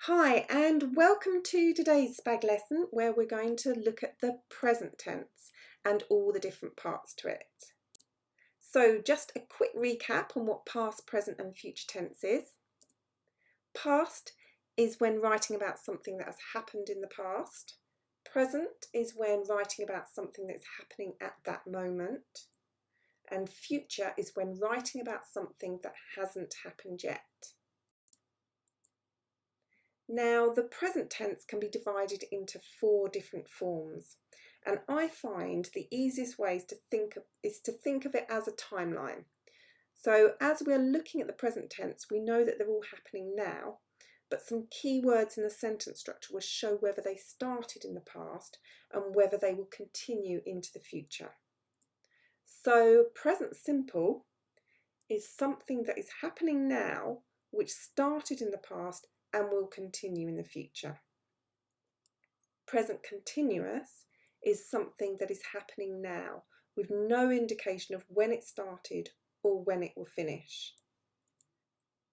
Hi, and welcome to today's SPAG lesson where we're going to look at the present tense and all the different parts to it. So just a quick recap on what past, present and future tense is. Past is when writing about something that has happened in the past. Present is when writing about something that's happening at that moment. And future is when writing about something that hasn't happened yet. Now, the present tense can be divided into 4 different forms, and I find the easiest ways to think of it as a timeline. So as we're looking at the present tense, we know that they're all happening now, but some key words in the sentence structure will show whether they started in the past and whether they will continue into the future. So present simple is something that is happening now, which started in the past and will continue in the future. Present continuous is something that is happening now with no indication of when it started or when it will finish.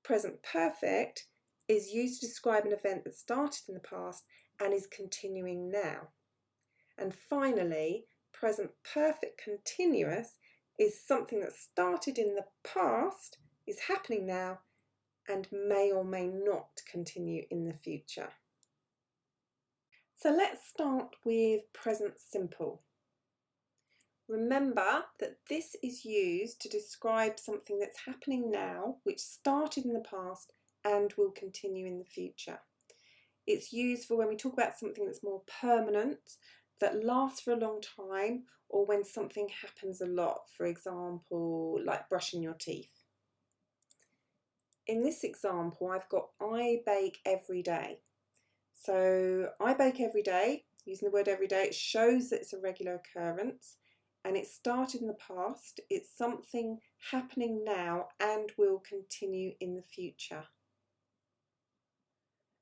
Present perfect is used to describe an event that started in the past and is continuing now. And finally, present perfect continuous is something that started in the past, is happening now, and may or may not continue in the future. So let's start with present simple. Remember that this is used to describe something that's happening now, which started in the past and will continue in the future. It's used for when we talk about something that's more permanent, that lasts for a long time, or when something happens a lot, for example, like brushing your teeth. In this example, I've got I bake every day. So I bake every day, using the word every day, it shows that it's a regular occurrence and it started in the past. It's something happening now and will continue in the future.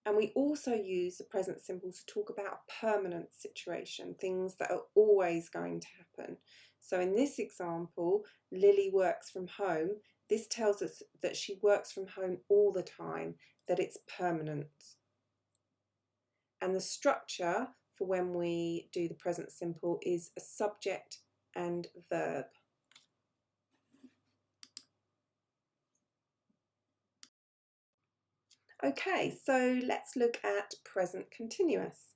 And we also use the present simple to talk about a permanent situation, things that are always going to happen. So in this example, Lily works from home. This tells us that she works from home all the time, that it's permanent. And the structure for when we do the present simple is a subject and verb. Okay, so let's look at present continuous.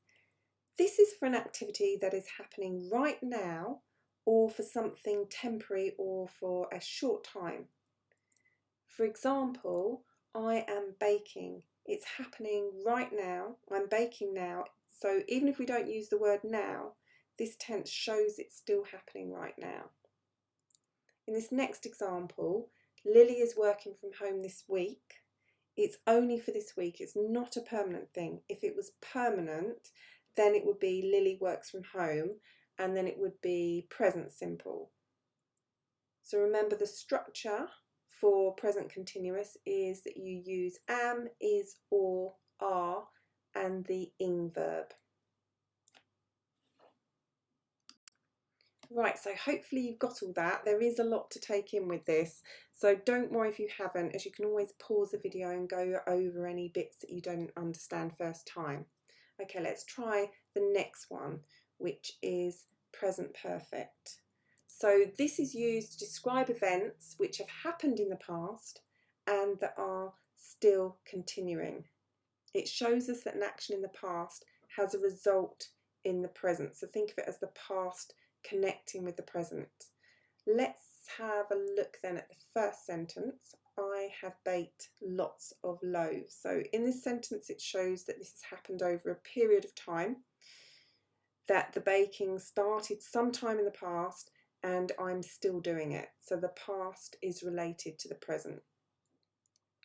This is for an activity that is happening right now, or for something temporary or for a short time. For example, I am baking. It's happening right now. I'm baking now. So even if we don't use the word now, this tense shows it's still happening right now. In this next example, Lily is working from home this week. It's only for this week. It's not a permanent thing. If it was permanent, then it would be Lily works from home, and then it would be present simple. So remember, the structure for present continuous is that you use am, is, or, are, and the ing verb. Right, so hopefully you've got all that. There is a lot to take in with this, so don't worry if you haven't, as you can always pause the video and go over any bits that you don't understand first time. Okay, let's try the next one, which is present perfect. So this is used to describe events which have happened in the past and that are still continuing. It shows us that an action in the past has a result in the present. So think of it as the past connecting with the present. Let's have a look then at the first sentence. I have baked lots of loaves. So in this sentence it shows that this has happened over a period of time, that the baking started sometime in the past and I'm still doing it. So the past is related to the present.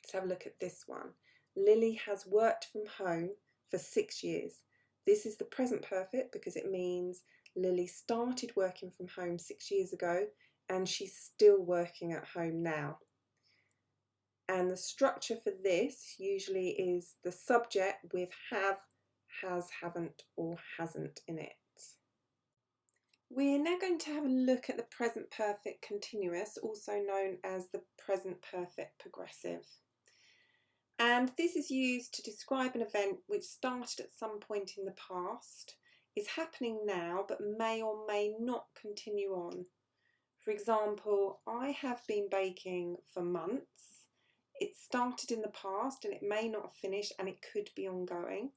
Let's have a look at this one. Lily has worked from home for 6 years. This is the present perfect because it means Lily started working from home 6 years ago and she's still working at home now. And the structure for this usually is the subject with have, has, haven't, or hasn't in it. We're now going to have a look at the present perfect continuous, also known as the present perfect progressive. And this is used to describe an event which started at some point in the past, is happening now, but may or may not continue on. For example, I have been baking for months. It started in the past and it may not have finished and it could be ongoing.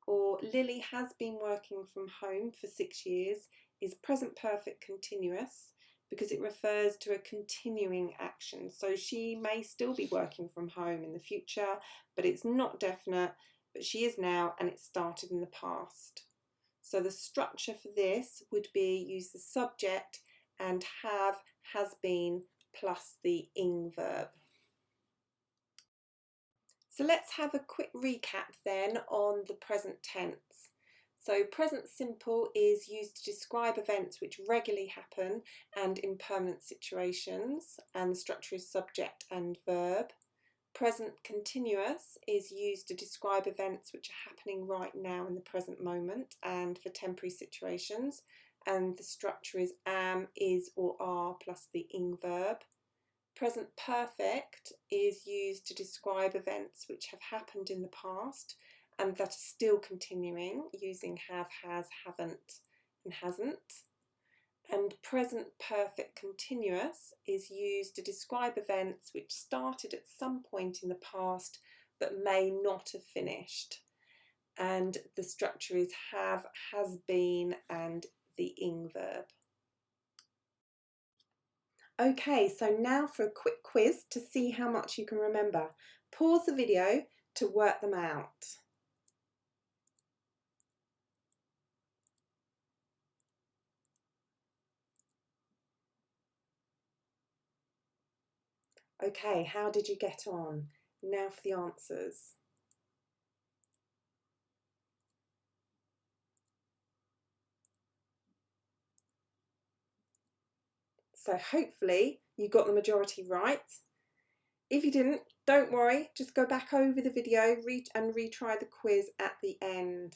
Or Lily has been working from home for 6 years is present perfect continuous because it refers to a continuing action. So she may still be working from home in the future, but it's not definite, but she is now and it started in the past. So the structure for this would be use the subject and have, has been, plus the ing verb. So let's have a quick recap then on the present tense. So present simple is used to describe events which regularly happen and in permanent situations, and the structure is subject and verb. Present continuous is used to describe events which are happening right now in the present moment and for temporary situations, and the structure is am, is or are plus the ing verb. Present perfect is used to describe events which have happened in the past and that are still continuing, using have, has, haven't and hasn't. And present perfect continuous is used to describe events which started at some point in the past but may not have finished. And the structure is have, has been and the ing verb. Okay, so now for a quick quiz to see how much you can remember. Pause the video to work them out. Okay, how did you get on? Now for the answers. So hopefully you got the majority right. If you didn't, don't worry, just go back over the video and retry the quiz at the end.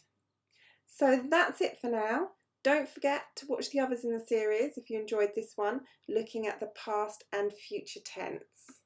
So that's it for now. Don't forget to watch the others in the series if you enjoyed this one, looking at the past and future tense.